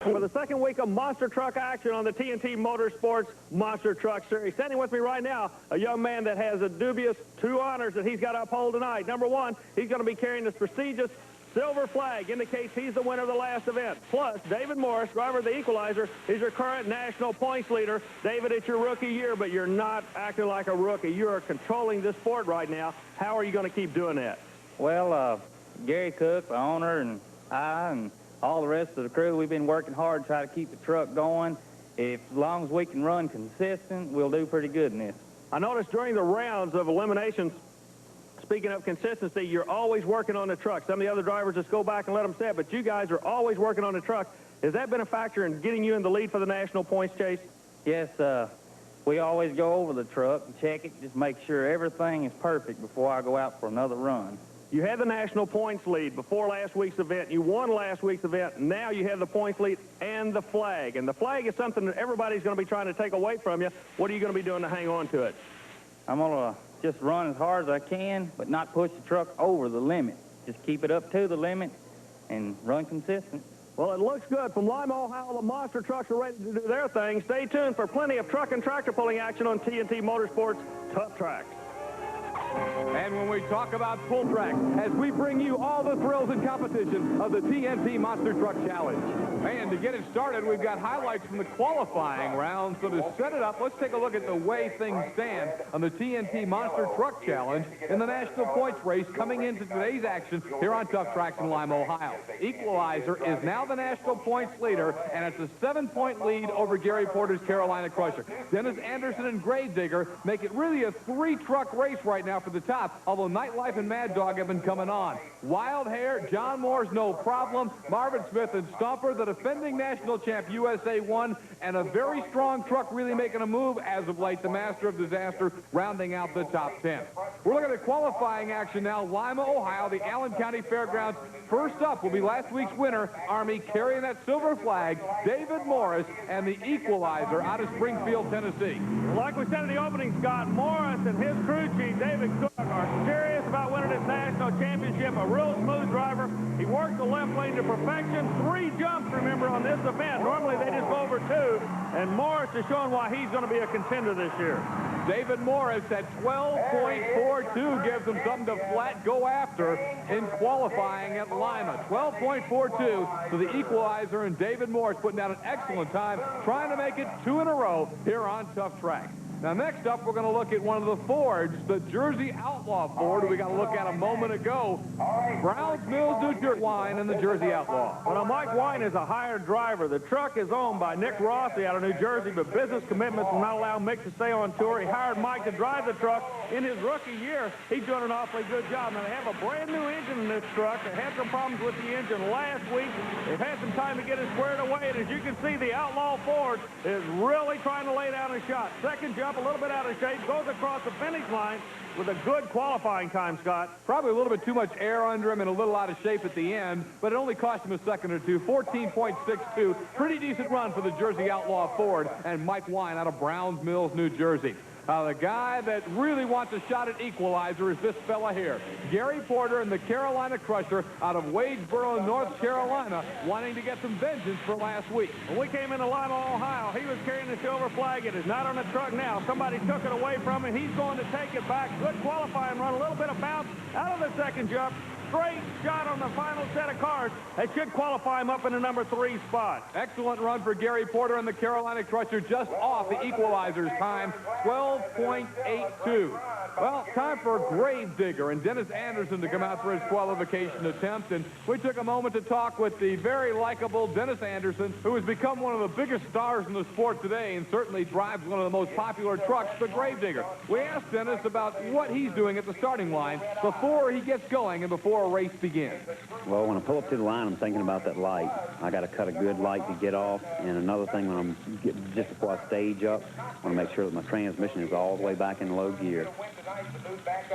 For the second week of monster truck action on the TNT Motorsports Monster Truck Series. Standing with me right now, a young man that has a dubious two honors that he's got to uphold tonight. Number one, he's going to be carrying this prestigious silver flag, indicates he's the winner of the last event. Plus, David Morris, driver of the Equalizer, is your current national points leader. David, it's your rookie year, but you're not acting like a rookie. You are controlling this sport right now. How are you going to keep doing that? Well, Gary Cook, the owner, and I, and all the rest of the crew, we've been working hard to try to keep the truck going. As long as we can run consistent, we'll do pretty good in this. I noticed during the rounds of eliminations, speaking of consistency, you're always working on the truck. Some of the other drivers just go back and let them set, but you guys are always working on the truck. Has that been a factor in getting you in the lead for the national points chase? Yes, we always go over the truck and check it, just make sure everything is perfect before I go out for another run. You had the national points lead before last week's event. You won last week's event. Now you have the points lead and the flag. And the flag is something that everybody's going to be trying to take away from you. What are you going to be doing to hang on to it? I'm going to just run as hard as I can, but not push the truck over the limit. Just keep it up to the limit and run consistent. Well, it looks good. From Lima, Ohio, the monster trucks are ready to do their thing. Stay tuned for plenty of truck and tractor pulling action on TNT Motorsports Tough Tracks. And when we talk about pull track, as we bring you all the thrills and competition of the TNT Monster Truck Challenge. And to get it started, we've got highlights from the qualifying round. So to set it up, let's take a look at the way things stand on the TNT Monster Truck Challenge in the national points race coming into today's action here on Tough Tracks in Lima, Ohio. Equalizer is now the national points leader, and it's a 7-point lead over Gary Porter's Carolina Crusher. Dennis Anderson and Gravedigger make it really a 3-truck race right now for the top, although Nightlife and Mad Dog have been coming on. Wild Hair, John Moore's No Problem, Marvin Smith and Stomper, the defending national champ USA 1, and a very strong truck really making a move as of late, the Master of Disaster, rounding out the top 10. We're looking at qualifying action now. Lima, Ohio, the Allen County Fairgrounds. First up will be last week's winner, Army, carrying that silver flag, David Morris, and the Equalizer out of Springfield, Tennessee. Like we said in the opening, Scott, Morris and his crew chief, David Cook, are serious about winning this national championship. A real smooth driver. He worked the left lane to perfection. 3 jumps, remember, on this event. Normally they just go over 2, and Morris is showing why he's going to be a contender this year. David Morris at 12.42 gives him something to flat go after in qualifying at Lima. 12.42 to the Equalizer, and David Morris putting down an excellent time, trying to make it 2 in a row here on Tough Tracks. Now, next up, we're going to look at one of the Fords, the Jersey Outlaw Ford, we got to look at a moment ago. Browns Mills, New Jersey, Wine, and the Jersey Outlaw. Well, now, Mike Wine is a hired driver. The truck is owned by Nick Rossi out of New Jersey, but business commitments will not allow Mick to stay on tour. He hired Mike to drive the truck in his rookie year. He's doing an awfully good job. Now, they have a brand-new engine in this truck. They had some problems with the engine last week. They've had some time to get it squared away, and as you can see, the Outlaw Ford is really trying to lay down a shot. Second jump, a little bit out of shape, goes across the finish line with a good qualifying time, Scott. Probably a little bit too much air under him and a little out of shape at the end, but it only cost him a second or two. 14.62, pretty decent run for the Jersey Outlaw Ford and Mike Wine out of Browns Mills, New Jersey. The guy that really wants a shot at Equalizer is this fella here. Gary Porter and the Carolina Crusher out of Wadesboro, North Carolina, wanting to get some vengeance for last week. When we came into Lima, Ohio, he was carrying the silver flag. It is not on the truck now. Somebody took it away from him. He's going to take it back. Good qualifying run. A little bit of bounce out of the second jump. Straight shot on the final set of cars. That should qualify him up in the number 3 spot. Excellent run for Gary Porter and the Carolina Crusher, just off the Equalizer's time, 12.82. Well, time for Gravedigger and Dennis Anderson to come out for his qualification attempt. And we took a moment to talk with the very likable Dennis Anderson, who has become one of the biggest stars in the sport today and certainly drives one of the most popular trucks, the Gravedigger. We asked Dennis about what he's doing at the starting line before he gets going and before a race begins. Well, when I pull up to the line, I'm thinking about that light. I got to cut a good light to get off. And another thing, when I'm just before I stage up, I want to make sure that my transmission is all the way back in low gear.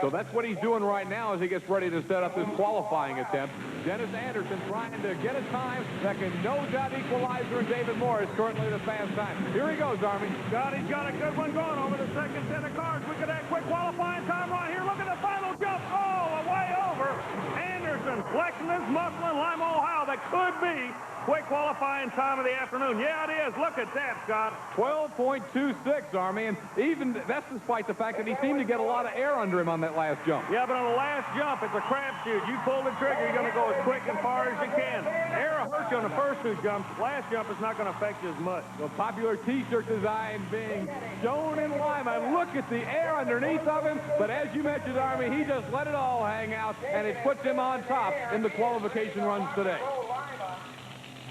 So that's what he's doing right now as he gets ready to set up this qualifying attempt. Dennis Anderson trying to get a time that can no doubt Equalizer and David Morris currently the fast time. Here he goes, Army. He's got a good one going over the second set of cars. We could have quick qualifying time right here. Look at the final jump all the way over. Anderson flexing his muscle in Lima, Ohio. that could be quick qualifying time of the afternoon. Yeah, it is. Look at that, Scott. 12.26, Army, and even that's despite the fact that he seemed to get a lot of air under him on that last jump. Yeah, but on the last jump, it's a crapshoot. You pull the trigger, you're going to go as quick and far as you can. Air will hurt you on the first two jumps. Last jump is not going to affect you as much. The popular T-shirt design being shown in Lima. Look at the air underneath of him, but as you mentioned, Army, he just let it all hang out, and it puts him on top in the qualification runs today.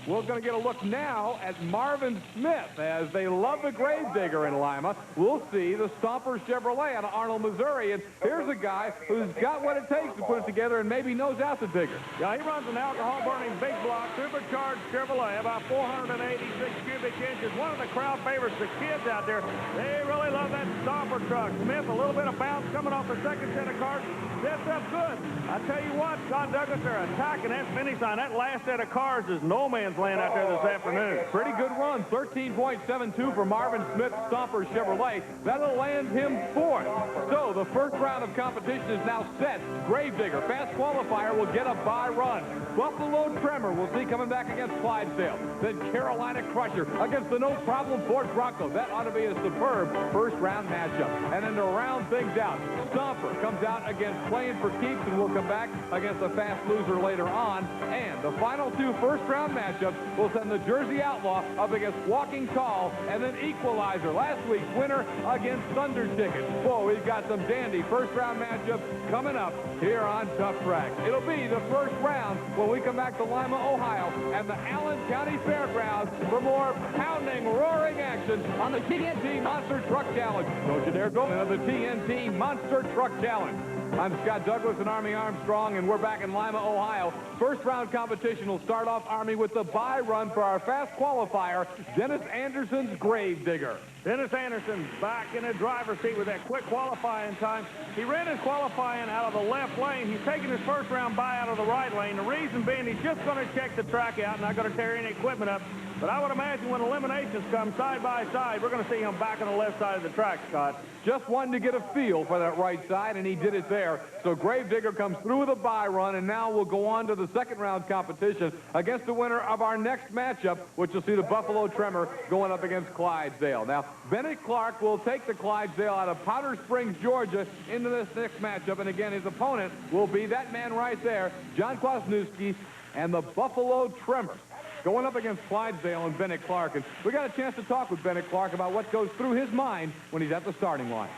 We're going to get a look now at Marvin Smith as they love the Gravedigger in Lima. We'll see the Stomper Chevrolet out of Arnold, Missouri. And here's a guy who's got what it takes to put it together and maybe knows out the digger. Yeah, he runs an alcohol-burning big block, supercharged Chevrolet, about 486 cubic inches. One of the crowd favorites, the kids out there. They really love that Stomper truck. Smith, a little bit of bounce coming off the second set of cars. Sets up good. I tell you what, Scott Douglas, they're attacking that finish line. That last set of cars is no man's land out there this afternoon. Pretty good run, 13.72 for Marvin Smith Stomper Chevrolet. That'll land him fourth. So the first round of competition is now set. Gravedigger, fast qualifier, will get a bye run. Buffalo Tremor we'll see coming back against Clydesdale. Then Carolina Crusher against the no-problem Ford Bronco. That ought to be a superb first-round matchup. And then to round things out, Stomper comes out against Playing for Keeps, and we'll come back against a fast loser later on. And the final two first-round matchups will send the Jersey Outlaw up against Walking Tall and then Equalizer. Last week's winner against Thunder Ticket. Boy, we've got some dandy first-round matchups coming up here on Tough Track. It'll be the first round when we come back to Lima, Ohio, and the Allen County Fairgrounds for more pounding, roaring action on the TNT Monster Truck Challenge. Don't you dare go into the TNT Monster Truck Challenge. I'm Scott Douglas and Army Armstrong, and we're back in Lima, Ohio. First round competition will start off, Army, with the bye run for our fast qualifier, Dennis Anderson's Gravedigger. Dennis Anderson back in the driver's seat with that quick qualifying time. He ran his qualifying out of the left lane. He's taking his first round bye out of the right lane. The reason being he's just going to check the track out, not going to tear any equipment up. But I would imagine when eliminations come side by side, we're going to see him back on the left side of the track, Scott. Just wanting to get a feel for that right side, and he did it there. So Gravedigger comes through with a bye run, and now we'll go on to the second round competition against the winner of our next matchup, which will see the Buffalo Tremor going up against Clydesdale. Now, Bennett Clark will take the Clydesdale out of Powder Springs, Georgia, into this next matchup. And again, his opponent will be that man right there, John Kwasniewski, and the Buffalo Tremor, going up against Clydesdale and Bennett Clark. And we got a chance to talk with Bennett Clark about what goes through his mind when he's at the starting line.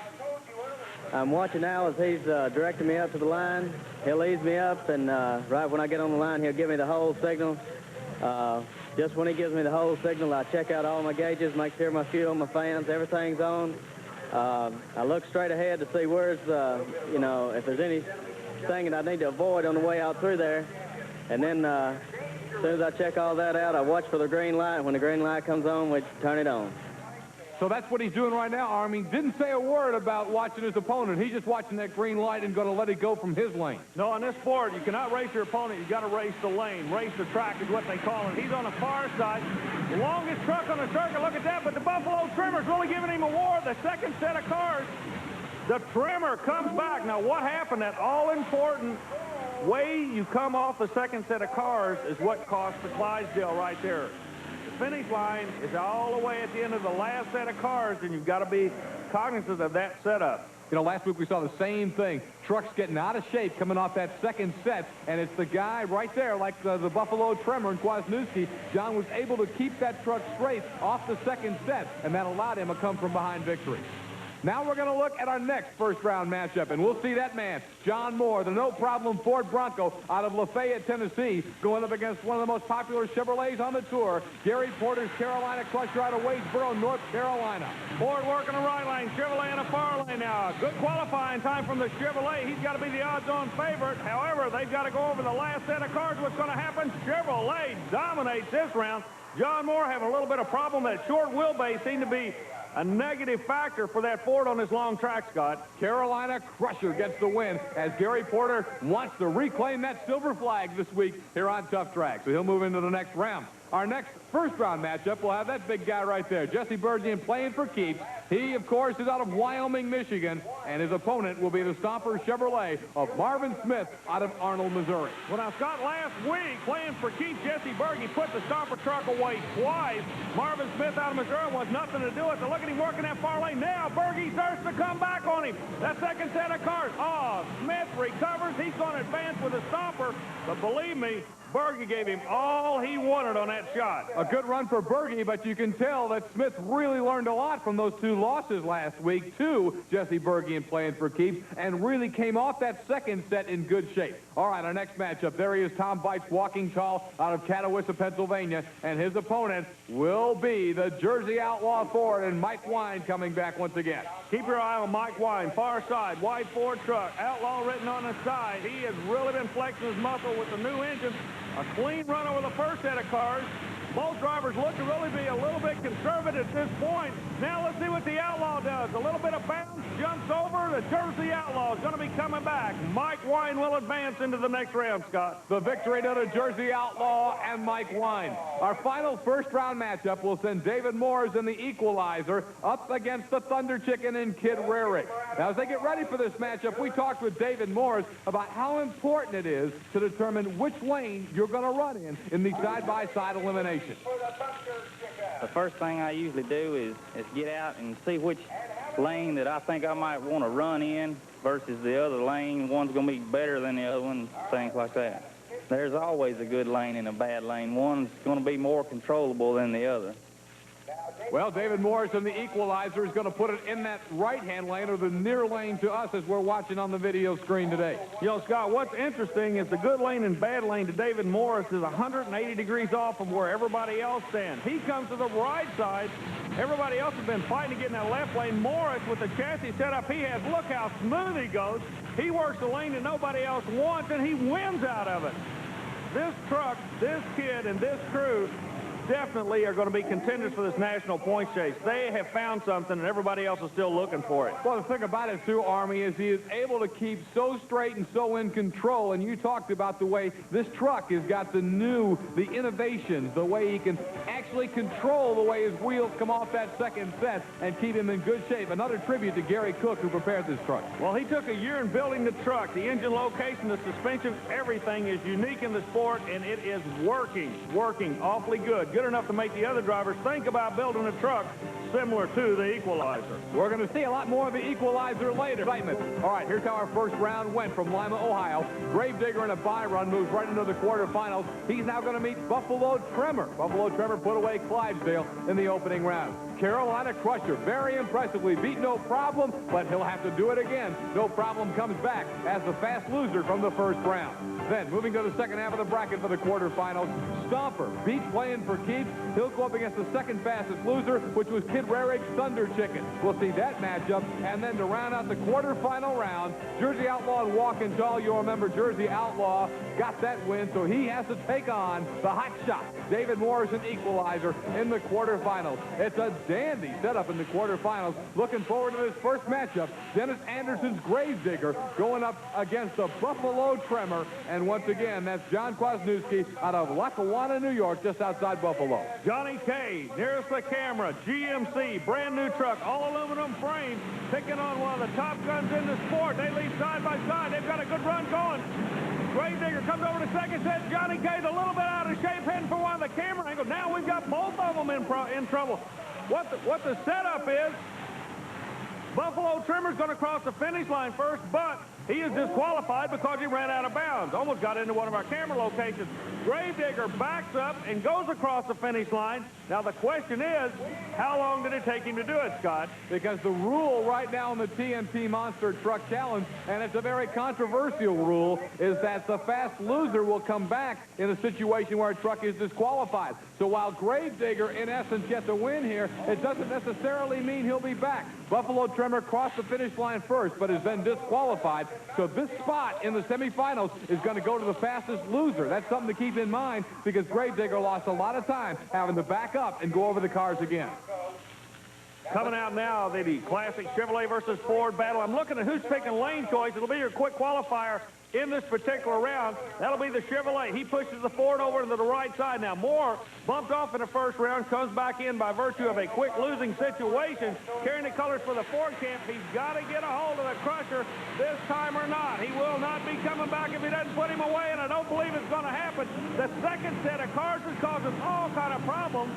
I'm watching now as he's directing me up to the line. He'll ease me up, and right when I get on the line, he'll give me the whole signal. Just when he gives me the whole signal, I check out all my gauges, make sure my fuel, my fans, everything's on. I look straight ahead to see where's, you know, if there's anything that I need to avoid on the way out through there. And then as soon as I check all that out, I watch for the green light. When the green light comes on, we turn it on. So that's what he's doing right now, Army. Didn't say a word about watching his opponent. He's just watching that green light and going to let it go from his lane. No, in this sport, you cannot race your opponent. You've got to race the lane. Race the track is what they call it. He's on the far side. The longest truck on the circuit. Look at that. But the Buffalo Tremor's really giving him a war. The second set of cars, the Tremor comes back. Now, what happened? That all-important way you come off the second set of cars is what cost the Clydesdale right there. Finish line is all the way at the end of the last set of cars, and you've got to be cognizant of that setup. You know, last week we saw the same thing. Trucks getting out of shape coming off that second set, and it's the guy right there, like the Buffalo Tremor and Kwasniewski. John was able to keep that truck straight off the second set, and that allowed him a come-from-behind victory. Now we're going to look at our next first-round matchup, and we'll see that man, John Moore, the no-problem Ford Bronco out of Lafayette, Tennessee, going up against one of the most popular Chevrolets on the tour, Gary Porter's Carolina Crusher out of Wadesboro, North Carolina. Ford working the right lane, Chevrolet in the far lane now. Good qualifying time from the Chevrolet. He's got to be the odds-on favorite. However, they've got to go over the last set of cars. What's going to happen? Chevrolet dominates this round. John Moore having a little bit of problem. That short wheelbase seemed to be a negative factor for that Ford on this long track, Scott. Carolina Crusher gets the win as Gary Porter wants to reclaim that silver flag this week here on Tough Track. So he'll move into the next round. Our next first-round matchup will have that big guy right there, Jesse Bergian, playing for keeps. He, of course, is out of Wyoming, Michigan, and his opponent will be the Stomper Chevrolet of Marvin Smith out of Arnold, Missouri. Well, now, Scott, last week, playing for keeps, Jesse Bergian put the Stomper truck away twice. Marvin Smith out of Missouri wants nothing to do with it. Look at him working that far lane. Now, Bergian starts to come back on him. That second set of cars. Oh, Smith recovers. He's going to advance with a Stomper, but believe me, Bergie gave him all he wanted on that shot. A good run for Bergie, but you can tell that Smith really learned a lot from those two losses last week to Jesse Bergian playing for keeps, and really came off that second set in good shape. All right, our next matchup, there he is, Tom Bites, walking tall out of Catawissa, Pennsylvania, and his opponent will be the Jersey Outlaw Ford, and Mike Wine coming back once again. Keep your eye on Mike Wine, far side, wide Ford truck, Outlaw written on the side. He has really been flexing his muscle with the new engine. A clean run over the first set of cars. Both drivers look to really be a little bit conservative at this point. Now let's see what the Outlaw does. A little bit of bounce, jumps over. The Jersey Outlaw is going to be coming back. Mike Wine will advance into the next round, Scott. The victory to the Jersey Outlaw and Mike Wine. Our final first-round matchup will send David Moores in the Equalizer up against the Thunder Chicken and Kid Rarick. Now, as they get ready for this matchup, we talked with David Moores about how important it is to determine which lane you're going to run in the side-by-side elimination. The first thing I usually do is get out and see which lane that I think I might want to run in versus the other lane. One's going to be better than the other one, things like that. There's always a good lane and a bad lane. One's going to be more controllable than the other. Well, David Morris in the Equalizer is going to put it in that right-hand lane, or the near lane to us as we're watching on the video screen today. You know, Scott, what's interesting is the good lane and bad lane to David Morris is 180 degrees off from where everybody else stands. He comes to the right side. Everybody else has been fighting to get in that left lane. Morris, with the chassis setup he has, look how smooth he goes. He works the lane that nobody else wants, and he wins out of it. This truck, this kid, and this crew definitely are going to be contenders for this national point chase. They have found something, and everybody else is still looking for it. Well, the thing about it, too, Army, is he is able to keep so straight and so in control. And you talked about the way this truck has got the innovations, the way he can actually control the way his wheels come off that second set and keep him in good shape. Another tribute to Gary Cook, who prepared this truck. Well, he took a year in building the truck. The engine location, the suspension, everything is unique in the sport, and it is working awfully good. Good enough to make the other drivers think about building a truck similar to the Equalizer. We're going to see a lot more of the Equalizer later. Excitement. All right, here's how our first round went from Lima, Ohio. Gravedigger in a bye run moves right into the quarterfinals. He's now going to meet Buffalo Tremor. Buffalo Tremor put away Clydesdale in the opening round. Carolina Crusher, very impressively, beat No Problem, but he'll have to do it again. No Problem comes back as the fast loser from the first round. Then, moving to the second half of the bracket for the quarterfinals, Stomper beats playing for keeps. He'll go up against the second fastest loser, which was Kid Rarick's Thunder Chicken. We'll see that matchup. And then to round out the quarterfinal round, Jersey Outlaw and Walking Tall. You'll remember Jersey Outlaw got that win, so he has to take on the hot shot, David Morrison Equalizer, in the quarterfinals. It's a dandy setup in the quarterfinals. Looking forward to this first matchup. Dennis Anderson's Gravedigger going up against the Buffalo Tremor. And once again, that's John Kwasniewski out of Lackawanna, New York, just outside Buffalo. Johnny K, nearest the camera, GMC, brand new truck, all aluminum frame, picking on one of the top guns in the sport. They lead side by side. They've got a good run going. Gravedigger comes over to second set. Johnny K's a little bit out of shape, heading for one of the camera angles. Now we've got both of them in trouble. What the setup is, Buffalo Tremor's going to cross the finish line first, but he is disqualified because he ran out of bounds. Almost got into one of our camera locations. Gravedigger backs up and goes across the finish line. Now the question is, how long did it take him to do it, Scott? Because the rule right now in the TNT Monster Truck Challenge, and it's a very controversial rule, is that the fast loser will come back in a situation where a truck is disqualified. So while Gravedigger, in essence, gets a win here, it doesn't necessarily mean he'll be back. Buffalo Tremor crossed the finish line first, but is then disqualified. So this spot in the semifinals is going to go to the fastest loser. That's something to keep in mind, because Gravedigger lost a lot of time having to back up and go over the cars again. Coming out now, the classic Chevrolet versus Ford battle. I'm looking at who's picking lane choice. It'll be your quick qualifier. in this particular round. That'll be the Chevrolet. He pushes the Ford over to the right side. Now, Moore bumped off in the first round, comes back in by virtue of a quick losing situation. Carrying the colors for the Ford camp. He's got to get a hold of the Crusher this time or not. He will not be coming back if he doesn't put him away, and I don't believe it's going to happen. The second set of cars is causing all kind of problems.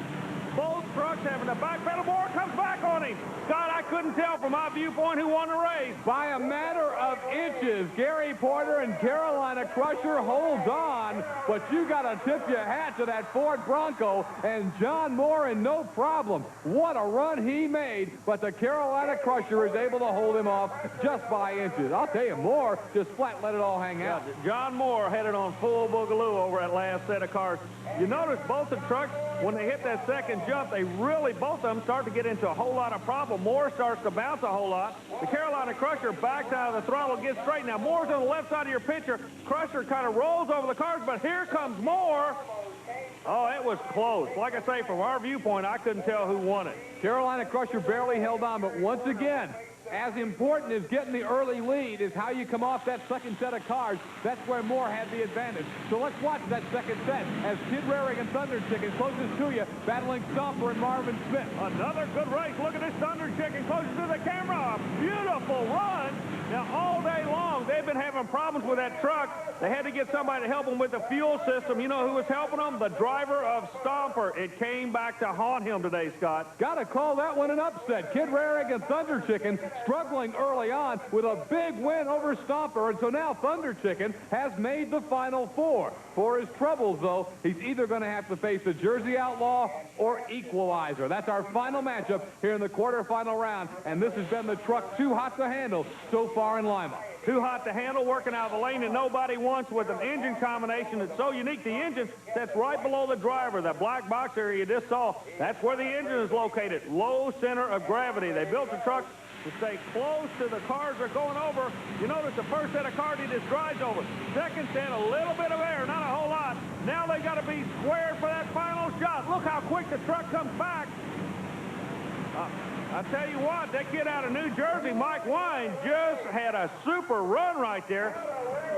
Both trucks having to backpedal. Moore comes back on him. Scott, I couldn't tell from my viewpoint who won the race. By a matter of inches, Gary Porter and Carolina Crusher holds on, but you got to tip your hat to that Ford Bronco and John Moore, and no problem. What a run he made, but the Carolina Crusher is able to hold him off just by inches. I'll tell you, Moore just flat let it all hang out. John Moore headed on full boogaloo over that last set of cars. You notice both the trucks, when they hit that second jump, they really, both of them start to get into a whole lot of problem. Moore starts to bounce a whole lot. The Carolina Crusher backs out of the throttle, gets straight. Now, Moore's on the left side of your picture. Crusher kind of rolls over the cars, but here comes Moore. Oh, it was close. Like I say, from our viewpoint, I couldn't tell who won it. Carolina Crusher barely held on, but once again, as important as getting the early lead is how you come off that second set of cars. That's where Moore had the advantage. So let's watch that second set as Kid Raring and Thunder Chicken closes to you, battling Stomper and Marvin Smith. Another good race. Look at this Thunder Chicken closes to the camera. A beautiful run. Now, all day long, they've been having problems with that truck. They had to get somebody to help them with the fuel system. You know who was helping them? The driver of Stomper. It came back to haunt him today, Scott. Got to call that one an upset. Kid Raring and Thunder Chicken struggling early on with a big win over Stomper, and so now Thunder Chicken has made the Final Four. For his troubles, though, he's either going to have to face the Jersey Outlaw or Equalizer. That's our final matchup here in the quarterfinal round, and this has been the truck too hot to handle so far in Lima. Too hot to handle, working out of the lane that nobody wants with an engine combination that's so unique. The engine sits right below the driver. That black box area you just saw, that's where the engine is located. Low center of gravity. They built the truck to stay close to the cars they're going over. You notice the first set of cars he just drives over. Second set, a little bit of air, not a whole lot. Now they got to be squared for that final shot. Look how quick the truck comes back. I tell you what, that kid out of New Jersey, Mike Wine, just had a super run right there.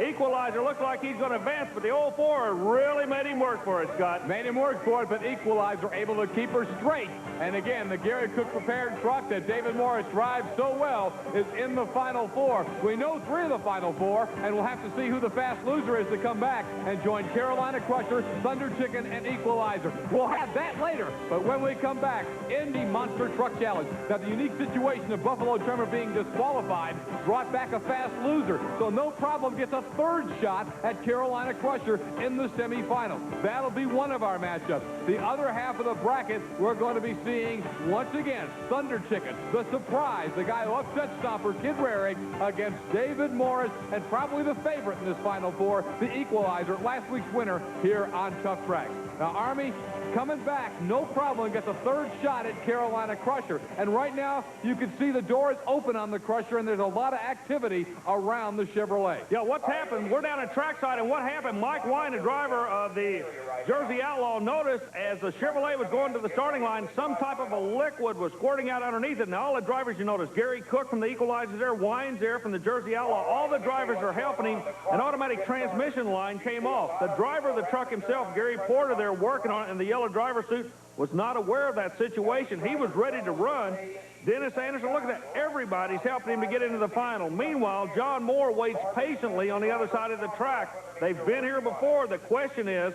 Equalizer looks like he's going to advance, but the old Ford really made him work for it, Scott. Made him work for it, but Equalizer able to keep her straight. And again, the Gary Cook prepared truck that David Morris drives so well is in the Final Four. We know 3 of the Final Four, and we'll have to see who the fast loser is to come back and join Carolina Crusher, Thunder Chicken, and Equalizer. We'll have that later, but when we come back, Indy Monster Truck Challenge. Now, the unique situation of Buffalo Tremor being disqualified brought back a fast loser, so no problem gets a third shot at Carolina Crusher in the semifinals. That'll be one of our matchups. The other half of the bracket, we're going to be seeing, once again, Thunder Chicken, the surprise, the guy who upset Stomper, Kid Raring, against David Morris, and probably the favorite in this Final Four, the Equalizer, last week's winner here on Tough Track. Now, Army coming back, no problem, gets a third shot at Carolina Crusher. And right now, you can see the doors open on the Crusher, and there's a lot of activity around the Chevrolet. Yeah, what's happened? We're down at trackside, and what happened? Mike Wine, the driver of the Jersey Outlaw, noticed as the Chevrolet was going to the starting line, some type of a liquid was squirting out underneath it. Now, all the drivers, you notice, Gary Cook from the Equalizer there, Wine's there from the Jersey Outlaw. All the drivers are helping him. An automatic transmission line came off. The driver of the truck himself, Gary Porter, there working on it in the yellow driver suit, was not aware of that situation. He was ready to run. Dennis Anderson, look at that. Everybody's helping him to get into the final. Meanwhile, John Moore waits patiently on the other side of the track. They've been here before. The question is,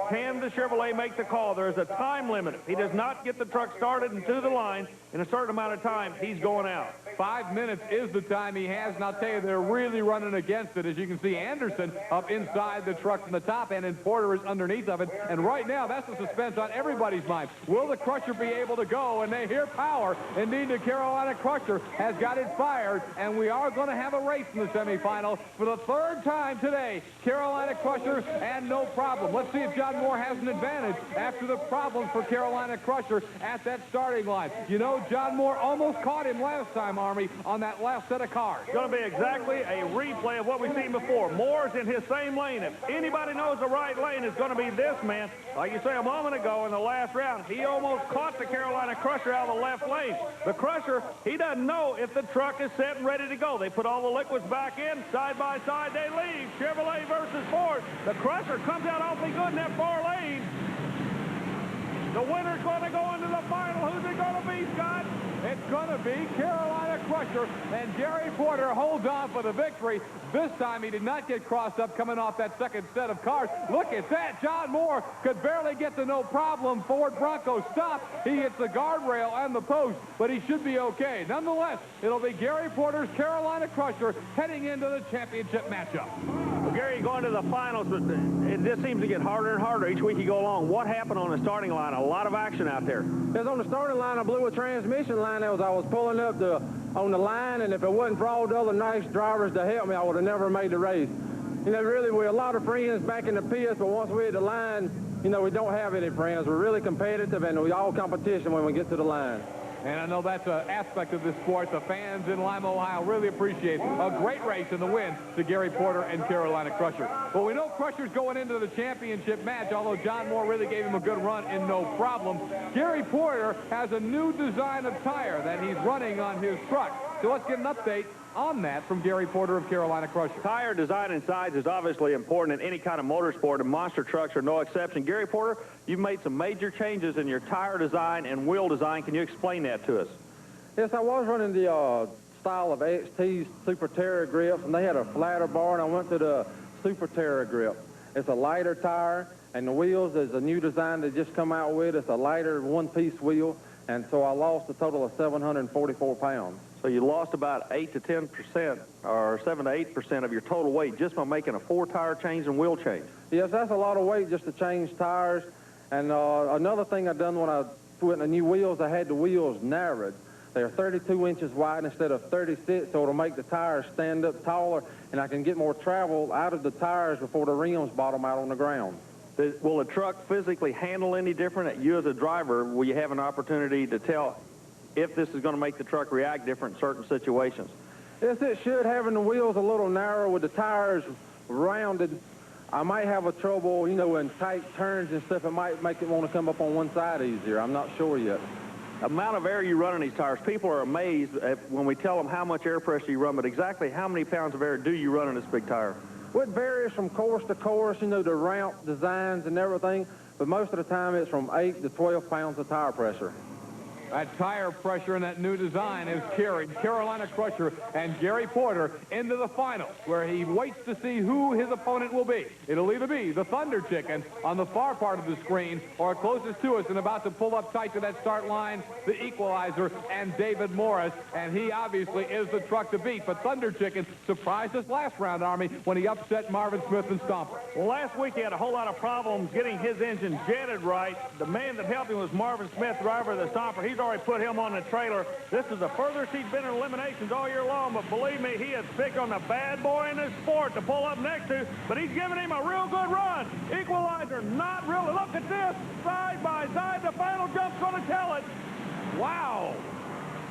can the Chevrolet make the call? There's a time limit. If he does not get the truck started and to the line in a certain amount of time, he's going out. 5 minutes is the time he has, and I'll tell you, they're really running against it. As you can see, Anderson up inside the truck from the top end, and Porter is underneath of it. And right now, that's the suspense on everybody's mind. Will the Crusher be able to go? And they hear power. Indeed, the Carolina Crusher has got it fired, and we are going to have a race in the semifinal for the third time today. Carolina Crusher, and no problem. Let's see if John Moore has an advantage after the problems for Carolina Crusher at that starting line. You know, John Moore almost caught him last time, Army, on that last set of cars. It's going to be exactly a replay of what we've seen before. Moore's in his same lane. If anybody knows the right lane, it's going to be this man. Like you say a moment ago in the last round, he almost caught the Carolina Crusher out of the left lane. The Crusher, he doesn't know if the truck is set and ready to go. They put all the liquids back in, side by side they leave. Chevrolet versus Ford. The Crusher comes out awfully good in that far lane. The winner's going to go into the final. Who's it going to be, Scott? It's going to be Carolina Crusher, and Gary Porter holds on for the victory. This time he did not get crossed up coming off that second set of cars. Look at that. John Moore could barely get to no problem. Ford Bronco stopped. He hits the guardrail and the post, but he should be okay. Nonetheless, it'll be Gary Porter's Carolina Crusher heading into the championship matchup. Well, Gary, going to the finals, but it just seems to get harder and harder each week you go along. What happened on the starting line? A lot of action out there. Because on the starting line, I blew a transmission line as I was pulling up on the line, and if it wasn't for all the other nice drivers to help me, I would have never made the race. You know, really, we're a lot of friends back in the pits, but once we're at the line, you know, we don't have any friends. We're really competitive, and we're all competition when we get to the line. And I know that's an aspect of this sport the fans in Lima, Ohio really appreciate. A great race in the win to Gary Porter and Carolina Crusher. Well, we know Crusher's going into the championship match, although John Moore really gave him a good run in no problem. Gary Porter has a new design of tire that he's running on his truck. So let's get an update on that from Gary Porter of Carolina Crusher. Tire design and size is obviously important in any kind of motorsport, and monster trucks are no exception. Gary Porter, you've made some major changes in your tire design and wheel design. Can you explain that to us? Yes, I was running the style of XT's Super Terra grips, and they had a flatter bar, and I went to the Super Terra grip. It's a lighter tire, and the wheels is a new design they just come out with. It's a lighter one-piece wheel, and so I lost a total of 744 pounds. So you lost about 8 to 10% or 7 to 8% of your total weight just by making a 4-tire change and wheel change. Yes, that's a lot of weight just to change tires. And another thing I done when I put in the new wheels, I had the wheels narrowed. They're 32 inches wide instead of 36, so it'll make the tires stand up taller, and I can get more travel out of the tires before the rims bottom out on the ground. Will the truck physically handle any different? You as a driver, will you have an opportunity to tell if this is going to make the truck react different in certain situations? Yes, it should. Having the wheels a little narrow with the tires rounded, I might have a trouble, you know, in tight turns and stuff. It might make it want to come up on one side easier. I'm not sure yet. Amount of air you run in these tires, people are amazed when we tell them how much air pressure you run, but exactly how many pounds of air do you run in this big tire? Well, it varies from course to course, you know, the ramp designs and everything, but most of the time it's from 8 to 12 pounds of tire pressure. That tire pressure and that new design has carried Carolina Crusher and Gary Porter into the finals, where he waits to see who his opponent will be. It'll either be the Thunder Chicken on the far part of the screen, or closest to us and about to pull up tight to that start line, the Equalizer and David Morris. And he obviously is the truck to beat. But Thunder Chicken surprised us last round, Army, when he upset Marvin Smith and Stomper. Well, last week he had a whole lot of problems getting his engine jetted right. The man that helped him was Marvin Smith, driver of the Stomper. He's already put him on the trailer. This is the furthest he's been in eliminations all year long, but believe me, he has picked on the bad boy in this sport to pull up next to, but he's giving him a real good run. Equalizer, not really. Look at this, side by side. The final jump's going to tell it. Wow.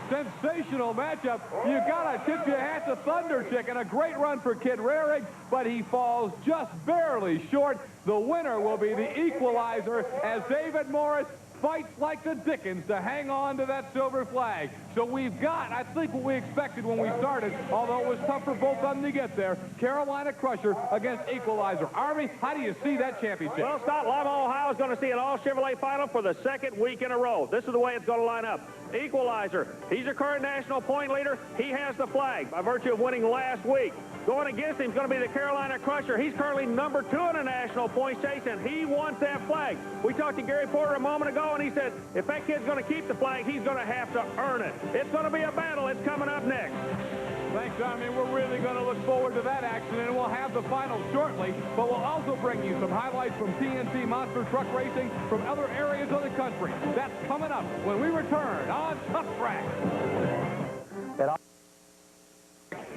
Sensational matchup. You got to tip your hat to Thunder Chicken. A great run for Kid Rarig, but he falls just barely short. The winner will be the Equalizer as David Morris fights like the Dickens to hang on to that silver flag. So we've got, I think, what we expected when we started, although it was tough for both of them to get there. Carolina Crusher against Equalizer. Army, how do you see that championship? Well, Scott, Lima, Ohio is going to see an all-Chevrolet final for the second week in a row. This is the way it's going to line up. Equalizer, he's your current national point leader. He has the flag by virtue of winning last week. Going against him is going to be the Carolina Crusher. He's currently number 2 in the national points chase, and he wants that flag. We talked to Gary Porter a moment ago, and he said if that kid's going to keep the flag, he's going to have to earn it. It's going to be a battle. It's coming up next. Thanks, Army. We're really going to look forward to that action, and we'll have the final shortly, but we'll also bring you some highlights from TNT Monster Truck Racing from other areas of the country. That's coming up when we return on Tough Track.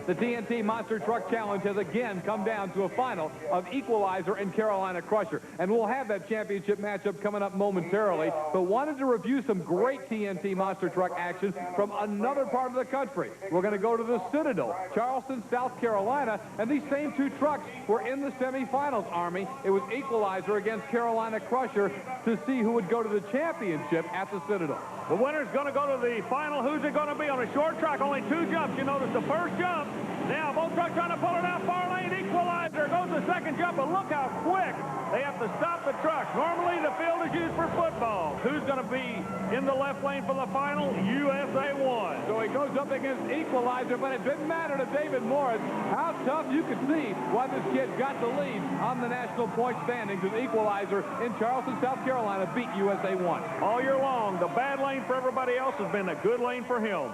The TNT Monster Truck Challenge has again come down to a final of Equalizer and Carolina Crusher. And we'll have that championship matchup coming up momentarily, but wanted to review some great TNT Monster Truck action from another part of the country. We're going to go to the Citadel, Charleston, South Carolina, and these same two trucks were in the semifinals, Army. It was Equalizer against Carolina Crusher to see who would go to the championship at the Citadel. The winner's going to go to the final. Who's it going to be on a short track? Only 2 jumps. You notice the first jump. Now both trucks trying to pull it out. Far lane, Equalizer. Goes the second jump, but look how quick they have to stop the truck. Normally the field is used for football. Who's going to be in the left lane for the final? USA 1. So he goes up against Equalizer, but it didn't matter to David Morris. How tough you could see why this kid got the lead on the national point standings as Equalizer in Charleston, South Carolina beat USA 1. All year long, the bad lane for everybody else has been a good lane for him.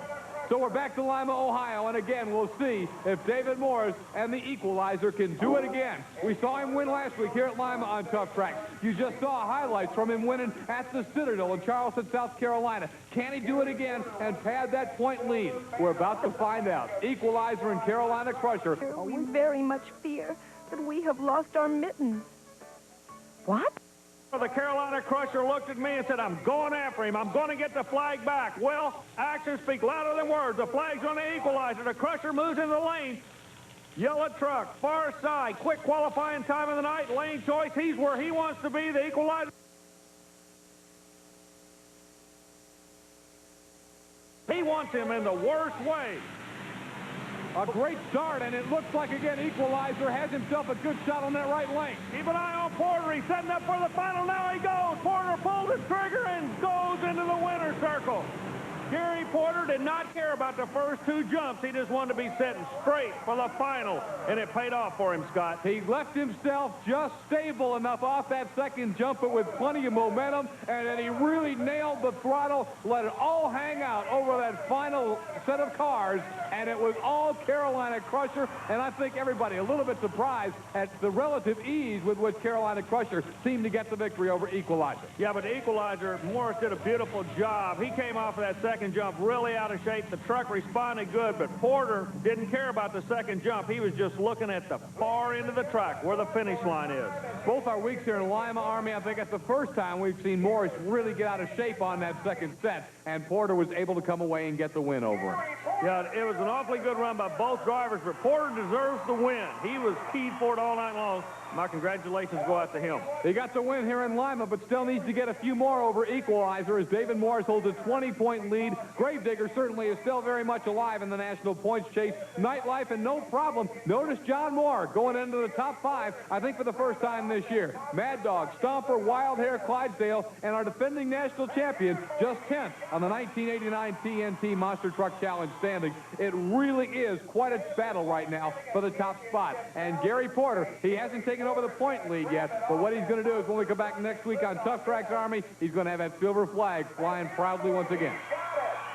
So we're back to Lima, Ohio, and again, we'll see if David Morris and the Equalizer can do it again. We saw him win last week here at Lima on Tough Tracks. You just saw highlights from him winning at the Citadel in Charleston, South Carolina. Can he do it again and pad that point lead? We're about to find out. Equalizer and Carolina Crusher. We very much fear that we have lost our mittens. What? The Carolina Crusher looked at me and said, I'm going after him. I'm going to get the flag back. Well, actions speak louder than words. The flag's on the Equalizer. The Crusher moves in the lane. Yellow truck, far side, quick qualifying time of the night, lane choice. He's where he wants to be, the Equalizer. He wants him in the worst way. A great start, and it looks like, again, Equalizer has himself a good shot on that right lane. Keep an eye on Porter. He's setting up for the final. Now he goes. Porter pulls the trigger and goes into the winner's circle. Gary Porter did not care about the first 2 jumps. He just wanted to be setting straight for the final, and it paid off for him, Scott. He left himself just stable enough off that second jump, but with plenty of momentum, and then he really nailed the throttle, let it all hang out over that final set of cars, and it was all Carolina Crusher, and I think everybody a little bit surprised at the relative ease with which Carolina Crusher seemed to get the victory over Equalizer. Yeah, but the Equalizer, Morris did a beautiful job. He came off of that second jump really out of shape. The truck responded good, but Porter didn't care about the second jump. He was just looking at the far end of the track where the finish line is. Both our weeks here in Lima, Army, I think that's the first time we've seen Morris really get out of shape on that second set, and Porter was able to come away and get the win over him. Yeah, it was an awfully good run by both drivers, but Porter deserves the win. He was keyed for it all night long. My congratulations go out to him. He got the win here in Lima, but still needs to get a few more over Equalizer as David Morris holds a 20-point lead. Gravedigger certainly is still very much alive in the national points chase. Nightlife and no problem. Notice John Moore going into the top 5, I think for the first time this year. Mad Dog, Stomper, Wild Hair, Clydesdale, and our defending national champion just 10th on the 1989 TNT Monster Truck Challenge standings. It really is quite a battle right now for the top spot. And Gary Porter, he hasn't taken over the point lead yet, but what he's going to do is when we come back next week on Tough Tracks, Army, he's going to have that silver flag flying proudly once again.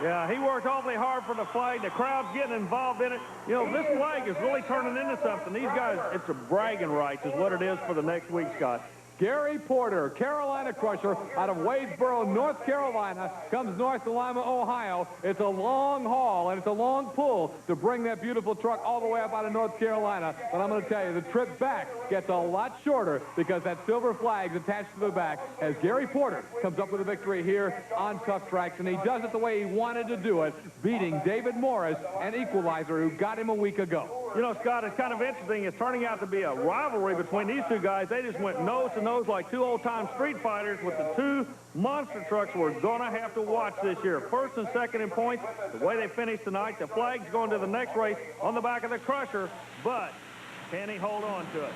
Yeah, he worked awfully hard for the flag. The crowd's getting involved in it. You know, this flag is really turning into something. These guys, it's a bragging rights is what it is for the next week, Scott. Gary Porter, Carolina Crusher, out of Wadesboro, North Carolina, comes north to Lima, Ohio. It's a long haul, and it's a long pull to bring that beautiful truck all the way up out of North Carolina. But I'm going to tell you, the trip back gets a lot shorter because that silver flag's attached to the back as Gary Porter comes up with a victory here on Tough Tracks, and he does it the way he wanted to do it, beating David Morris and Equalizer, who got him a week ago. You know, Scott, it's kind of interesting. It's turning out to be a rivalry between these two guys. They just went nose to nose like 2 old-time street fighters with the 2 monster trucks we're going to have to watch this year. First and second in points, the way they finished tonight. The flag's going to the next race on the back of the Crusher, but can he hold on to it?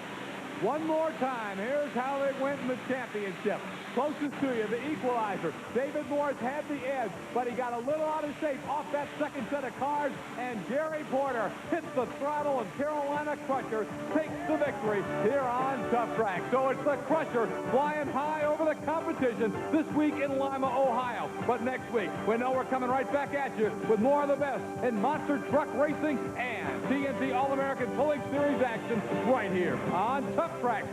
One more time, here's how they went in the championship. Closest to you, the Equalizer. David Morris had the edge, but he got a little out of shape off that second set of cars, and Gary Porter hits the throttle, and Carolina Crusher takes the victory here on Tough Track. So it's the Crusher flying high over the competition this week in Lima, Ohio. But next week, we know we're coming right back at you with more of the best in monster truck racing and TNT All-American Pulling Series action right here on Tough Track.